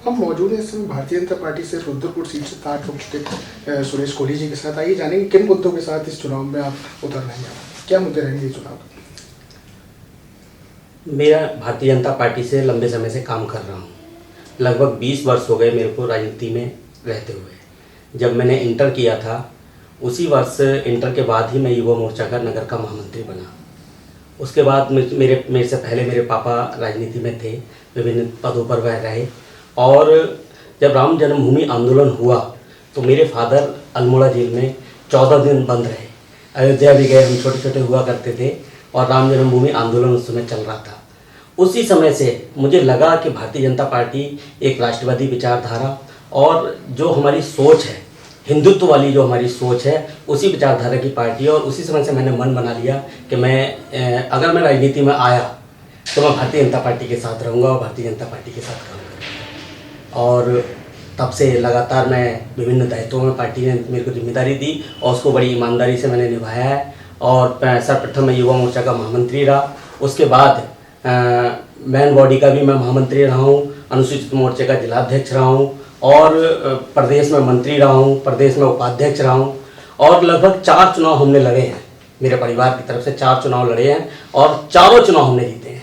हम मौजूद हैं इस समय भारतीय जनता पार्टी से रुद्रपुर सीट से तार ठोक चुके सुरेश कोहली जी के साथ। आइए जानेंगे किन मुद्दों के साथ इस चुनाव में आप उतर रहे हैं, क्या मुद्दे रहेंगे इस चुनाव में। मेरा भारतीय जनता पार्टी से लंबे समय से काम कर रहा हूँ। लगभग 20 वर्ष हो गए मेरे को राजनीति में रहते हुए। जब मैंने इंटर किया था उसी वर्ष इंटर के बाद ही मैं युवा मोर्चा का नगर का महामंत्री बना। उसके बाद मेरे से पहले मेरे पापा राजनीति में थे, विभिन्न पदों पर वह रहे। और जब राम जन्मभूमि आंदोलन हुआ तो मेरे फादर अल्मोड़ा जेल में 14 दिन बंद रहे। अयोध्या भी गए, हम छोटे छोटे हुआ करते थे और राम जन्मभूमि आंदोलन उस समय चल रहा था। उसी समय से मुझे लगा कि भारतीय जनता पार्टी एक राष्ट्रवादी विचारधारा और जो हमारी सोच है, हिंदुत्व वाली जो हमारी सोच है, उसी विचारधारा की पार्टी है। और उसी समय से मैंने मन बना लिया कि मैं अगर मैं राजनीति में आया तो मैं भारतीय जनता पार्टी के साथ रहूँगा और भारतीय जनता पार्टी के साथ काम करूँगा। और तब से लगातार मैं विभिन्न दायित्वों में पार्टी ने मेरे को जिम्मेदारी दी और उसको बड़ी ईमानदारी से मैंने निभाया है। और सर्वप्रथम मैं युवा मोर्चा का महामंत्री रहा, उसके बाद मैन बॉडी का भी मैं महामंत्री रहा हूँ, अनुसूचित मोर्चे का जिलाध्यक्ष रहा हूँ और प्रदेश में मंत्री रहा हूँ, प्रदेश में उपाध्यक्ष रहा हूँ। और लगभग 4 चुनाव हमने लड़े हैं, मेरे परिवार की तरफ से 4 चुनाव लड़े हैं और चारों चुनाव हमने जीते हैं।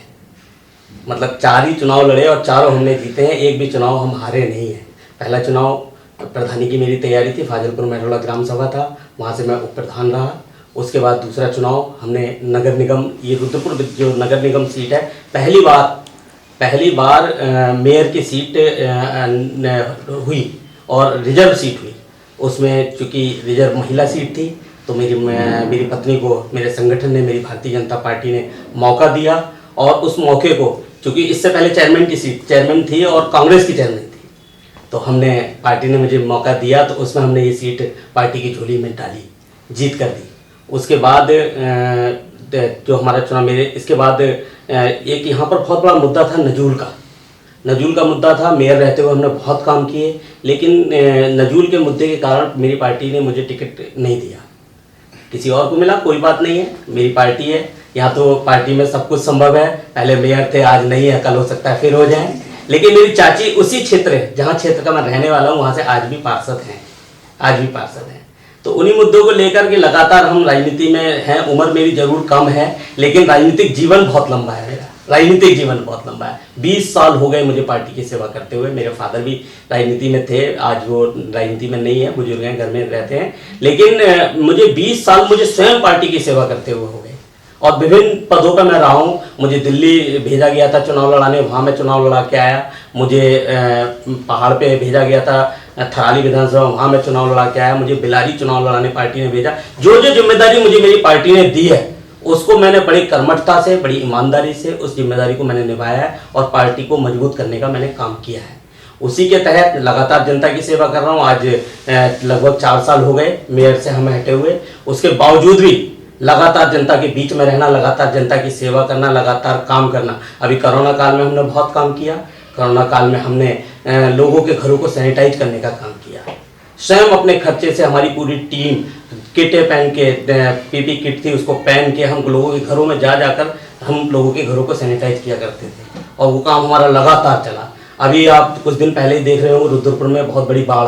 मतलब 4 ही चुनाव लड़े और चारों हमने जीते हैं, एक भी चुनाव हम हारे नहीं हैं। पहला चुनाव प्रधानी की मेरी तैयारी थी, फाजिलपुर मेरोला ग्राम सभा था, वहाँ से मैं उप प्रधान रहा। उसके बाद दूसरा चुनाव हमने नगर निगम, ये रुद्रपुर जो नगर निगम सीट है, पहली बार मेयर की सीट हुई और रिजर्व सीट हुई। उसमें चूँकि रिजर्व महिला सीट थी तो मेरी पत्नी को मेरे संगठन ने, मेरी भारतीय जनता पार्टी ने मौका दिया। और उस मौके को, चूँकि इससे पहले चेयरमैन थी और कांग्रेस की चेयरमैन थी, तो हमने, पार्टी ने मुझे मौका दिया तो उसमें हमने ये सीट पार्टी की झोली में डाली, जीत कर दी। उसके बाद जो हमारा चुनाव इसके बाद एक यहाँ पर बहुत बड़ा मुद्दा था नजूल का मुद्दा था। मेयर रहते हुए हमने बहुत काम किए, लेकिन नजूल के मुद्दे के कारण मेरी पार्टी ने मुझे टिकट नहीं दिया, किसी और को मिला। कोई बात नहीं है, मेरी पार्टी है, यहाँ तो पार्टी में सब कुछ संभव है। पहले मेयर थे, आज नहीं है, कल हो सकता है फिर हो जाए। लेकिन मेरी चाची उसी क्षेत्र, जहाँ क्षेत्र का मैं रहने वाला हूँ, वहाँ से आज भी पार्षद हैं। तो उन्हीं मुद्दों को लेकर के लगातार हम राजनीति में हैं। उम्र मेरी जरूर कम है, लेकिन राजनीतिक जीवन बहुत लंबा है मेरा। 20 साल हो गए मुझे पार्टी की सेवा करते हुए। मेरे फादर भी राजनीति में थे, आज वो राजनीति में नहीं है, बुजुर्ग हैं, घर में रहते हैं। लेकिन मुझे 20 साल मुझे स्वयं पार्टी की सेवा करते हुए हो गए और विभिन्न पदों पर मैं रहा हूँ। मुझे दिल्ली भेजा गया था चुनाव लड़ाने, वहाँ मैं चुनाव लड़ा के आया। मुझे पहाड़ पे भेजा गया था, थराली विधानसभा, वहाँ मैं चुनाव लड़ा के आया। मुझे बिलारी चुनाव लड़ाने पार्टी ने भेजा। जो जिम्मेदारी मुझे मेरी पार्टी ने दी है उसको मैंने बड़ी कर्मठता से, बड़ी ईमानदारी से उस जिम्मेदारी को मैंने निभाया है और पार्टी को मजबूत करने का मैंने काम किया है। उसी के तहत लगातार जनता की सेवा कर रहा हूँ। आज लगभग 4 साल हो गए मेयर से हम हटे हुए। उसके बावजूद भी लगातार जनता के बीच में रहना, लगातार जनता की सेवा करना, लगातार काम करना। अभी कोरोना काल में हमने बहुत काम किया। कोरोना काल में हमने लोगों के घरों को सैनिटाइज करने का काम किया। स्वयं अपने खर्चे से हमारी पूरी टीम किटें पहन के, पीपी किट थी, उसको पहन के हम लोगों के घरों में जाकर हम लोगों के घरों को सैनिटाइज किया करते थे और वो काम हमारा लगातार चला। अभी आप कुछ दिन पहले ही देख रहे हो, रुद्रपुर में बहुत बड़ी बाढ़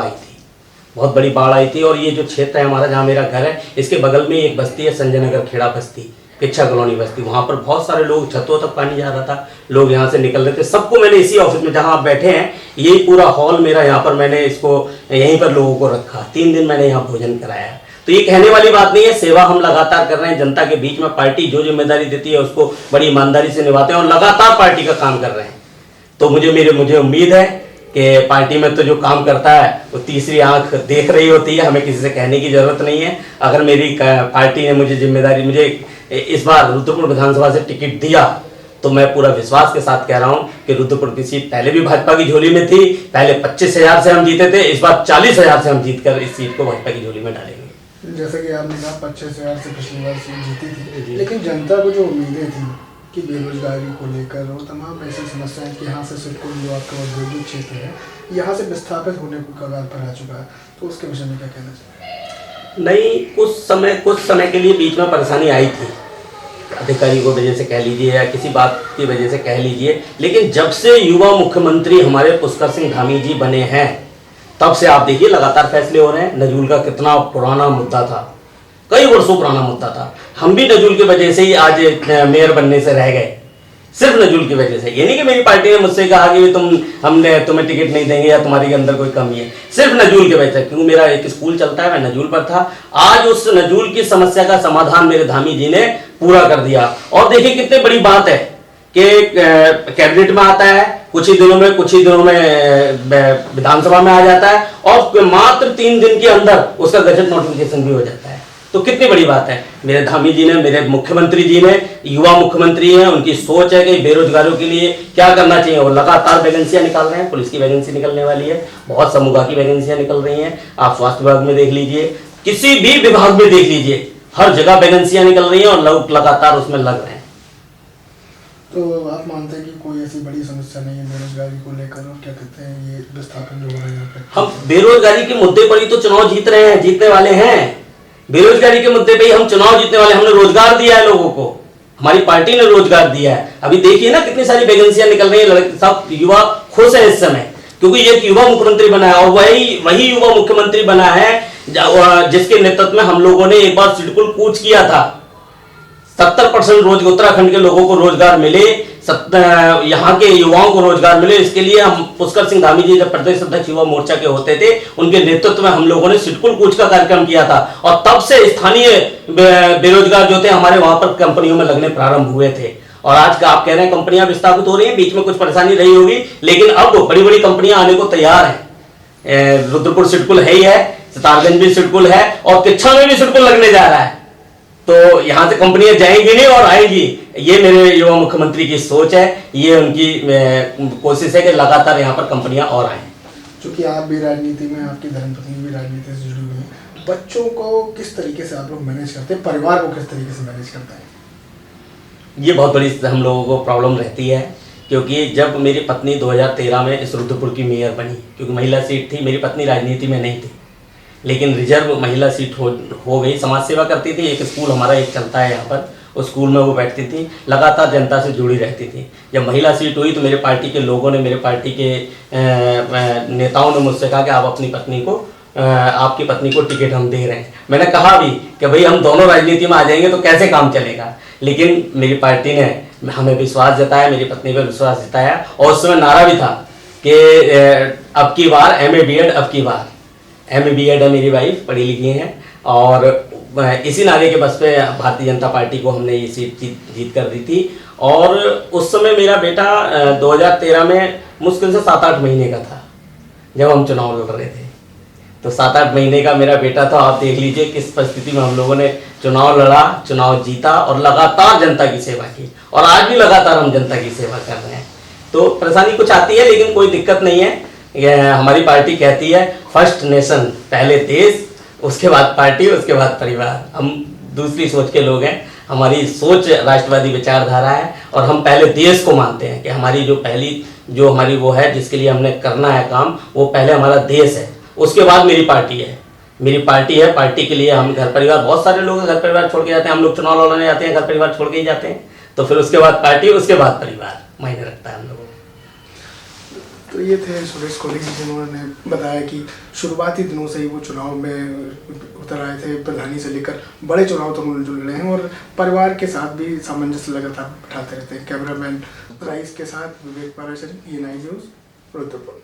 आई थी और ये जो क्षेत्र है हमारा, जहाँ मेरा घर है, इसके बगल में एक बस्ती है, संजय नगर खेड़ा बस्ती, इच्छा कॉलोनी बस्ती। वहाँ पर बहुत सारे लोग, छतों तक पानी जा रहा था, लोग यहाँ से निकल रहे थे। सबको मैंने इसी ऑफिस में, जहाँ आप बैठे हैं, यही पूरा हॉल मेरा, यहाँ पर मैंने इसको यहीं पर लोगों को रखा। 3 दिन मैंने यहाँ भोजन कराया। तो ये कहने वाली बात नहीं है, सेवा हम लगातार कर रहे हैं जनता के बीच में। पार्टी जो जिम्मेदारी देती है उसको बड़ी ईमानदारी से निभाते हैं और लगातार पार्टी का काम कर रहे हैं। तो मुझे उम्मीद है कि पार्टी में तो जो काम करता है वो तीसरी आंख देख रही होती है, हमें किसी से कहने की जरूरत नहीं है। अगर मेरी पार्टी ने मुझे इस बार रुद्रपुर विधानसभा से टिकट दिया तो मैं पूरा विश्वास के साथ कह रहा हूं कि रुद्रपुर की सीट पहले भी भाजपा की झोली में थी। पहले 25,000 से हम जीते थे, इस बार 40,000 से हम जीतकर इस सीट को भाजपा की झोली में डालेंगे। जैसे कि आपने कहा 25,000 से पिछली बार सीट जीती थी, लेकिन जनता को जो उम्मीदें थी कि बेरोजगारी को लेकर और तमाम ऐसी समस्याएं कि यहाँ से सिडको जो आपका औद्योगिक क्षेत्र है, यहाँ से विस्थापित होने को कगार पर आ चुका है, तो उसके विषय में क्या कहना चाहिए? नहीं, कुछ समय के लिए बीच में परेशानी आई थी, अधिकारी को वजह से कह लीजिए या किसी बात की वजह से कह लीजिए, लेकिन जब से युवा मुख्यमंत्री हमारे पुष्कर सिंह धामी जी बने हैं तब से आप देखिए लगातार फैसले हो रहे हैं। नजूल का कितना पुराना मुद्दा था, कई वर्षों पुराना मुद्दा था। हम भी नजूल की वजह से ही आज मेयर बनने से रह गए, सिर्फ नजूल की वजह से। ये नहीं कि मेरी पार्टी ने मुझसे कहा कि हमने तुम्हें टिकट नहीं देंगे या तुम्हारे अंदर कोई कमी है, सिर्फ नजूल की वजह से। क्योंकि मेरा एक स्कूल चलता है, मैं नजूल पर था। आज उस नजूल की समस्या का समाधान मेरे धामी जी ने पूरा कर दिया। और देखिए कितनी बड़ी बात है कि कैबिनेट में आता है, कुछ ही दिनों में विधानसभा में आ जाता है और मात्र 3 दिन के अंदर उसका गजट नोटिफिकेशन भी हो जाता है। तो कितनी बड़ी बात है। मेरे धामी जी ने, मेरे मुख्यमंत्री जी ने, युवा मुख्यमंत्री हैं, उनकी सोच है कि बेरोजगारों के लिए क्या करना चाहिए। वो लगातार वैकेंसियां निकाल रहे हैं। पुलिस की वैकेंसी निकलने वाली है, बहुत समूह की वैकेंसियां निकल रही हैं। आप स्वास्थ्य विभाग में देख लीजिए, किसी भी विभाग में देख लीजिए, हर जगह वैकेंसियां निकल रही हैं और लोग लगातार उसमें लग रहे हैं। तो आप मानते हैं कि कोई ऐसी बड़ी समस्या नहीं है बेरोजगारी को लेकर, और क्या कहते हैं ये विस्थापन जो हो रहा है यहाँ पे? हम बेरोजगारी के मुद्दे पर ही तो चुनाव जीत रहे हैं, जीतने वाले हैं। बेरोजगारी के मुद्दे पे ही हम चुनाव जीतने वाले। हमने रोजगार दिया है लोगों को, हमारी पार्टी ने रोजगार दिया है। अभी देखिए ना कितनी सारी वैकेंसियां निकल रही हैं, सब युवा खुश है इस समय, क्योंकि एक युवा मुख्यमंत्री बना है। और वही युवा मुख्यमंत्री बना है जिसके नेतृत्व में हम लोगों ने एक बार सिडकुल कूच किया था। 70% रोज उत्तराखंड के लोगों को रोजगार मिले, यहाँ के युवाओं को रोजगार मिले। इसके लिए हम पुष्कर सिंह धामी जी जब प्रदेश अध्यक्ष युवा मोर्चा के होते थे, उनके नेतृत्व में हम लोगों ने सिडकुल कूच का कार्यक्रम किया था। और तब से स्थानीय बेरोजगार जो थे हमारे वहां पर कंपनियों में लगने प्रारंभ हुए थे। और आज का आप कह रहे हैं कंपनियां विस्थापित हो रही हैं, बीच में कुछ परेशानी रही होगी, लेकिन अब बड़ी बड़ी कंपनियां आने को तैयार है। रुद्रपुर सिडकुल है ही है, सितारगंज भी सिडकुल है और किच्छा में भी सिडकुल लगने जा रहा है। तो यहां से कंपनियां जाएंगी नहीं और आएंगी। ये मेरे युवा मुख्यमंत्री की सोच है, ये उनकी कोशिश है कि लगातार यहाँ पर कंपनियां और आए। चूंकि आप भी राजनीति में, आपकी धर्मपत्नी भी राजनीति से जुड़ी हुई है, बच्चों को किस तरीके से आप लोग मैनेज करते हैं, परिवार को किस तरीके से मैनेज करते हैं? ये बहुत बड़ी हम लोगों को प्रॉब्लम रहती है, क्योंकि जब मेरी पत्नी 2013 में इस रुद्रपुर की मेयर बनी, क्योंकि महिला सीट थी, मेरी पत्नी राजनीति में नहीं थी, लेकिन रिजर्व महिला सीट हो गई। समाज सेवा करती थी, एक स्कूल हमारा एक चलता है यहाँ पर, उस स्कूल में वो बैठती थी, लगातार जनता से जुड़ी रहती थी। जब महिला सीट हुई तो मेरे पार्टी के लोगों ने, मेरे पार्टी के नेताओं ने मुझसे कहा कि आप अपनी पत्नी को, आपकी पत्नी को टिकट हम दे रहे हैं। मैंने कहा भी कि भाई हम दोनों राजनीति में आ जाएंगे तो कैसे काम चलेगा, लेकिन मेरी पार्टी ने हमें विश्वास जताया, मेरी पत्नी पर विश्वास जताया। और उस समय नारा भी था कि अब की बार MA BEd, अब की बार MA BEd है, मेरी वाइफ पढ़ी लिखी हैं। और इसी नारे के बस पे भारतीय जनता पार्टी को हमने ये सीट जीत कर दी थी। और उस समय मेरा बेटा 2013 में मुश्किल से 7-8 महीने का था जब हम चुनाव लड़ रहे थे। तो 7-8 महीने का मेरा बेटा था। आप देख लीजिए किस परिस्थिति में हम लोगों ने चुनाव लड़ा, चुनाव जीता और लगातार जनता की सेवा की। और आज भी लगातार हम जनता की सेवा कर रहे हैं। तो परेशानी कुछ आती है, लेकिन कोई दिक्कत नहीं है। हमारी पार्टी कहती है फर्स्ट नेशन, पहले देश, उसके बाद पार्टी, उसके बाद परिवार। हम दूसरी सोच के लोग हैं, हमारी सोच राष्ट्रवादी विचारधारा है और हम पहले देश को मानते हैं कि हमारी जो हमारी वो है जिसके लिए हमने करना है काम, वो पहले हमारा देश है, उसके बाद मेरी पार्टी है। मेरी पार्टी है, पार्टी के लिए हम घर परिवार, बहुत सारे लोग घर परिवार छोड़ के जाते हैं। हम लोग चुनाव लड़ने जाते हैं, घर परिवार छोड़ के ही जाते हैं। तो फिर उसके बाद पार्टी, उसके बाद परिवार मायने रखता है हम लोगों को। तो ये थे सुरेश कोहली जी, जिन्होंने बताया कि शुरुआती दिनों से ही वो चुनाव में उतर आए थे, प्रधानी से लेकर बड़े चुनाव तक जुड़ रहे हैं और परिवार के साथ भी सामंजस्य लगातार बैठाते रहते हैं। कैमरामैन राइस के साथ विवेक पाराशर, E9 न्यूज़, रुद्रपुर।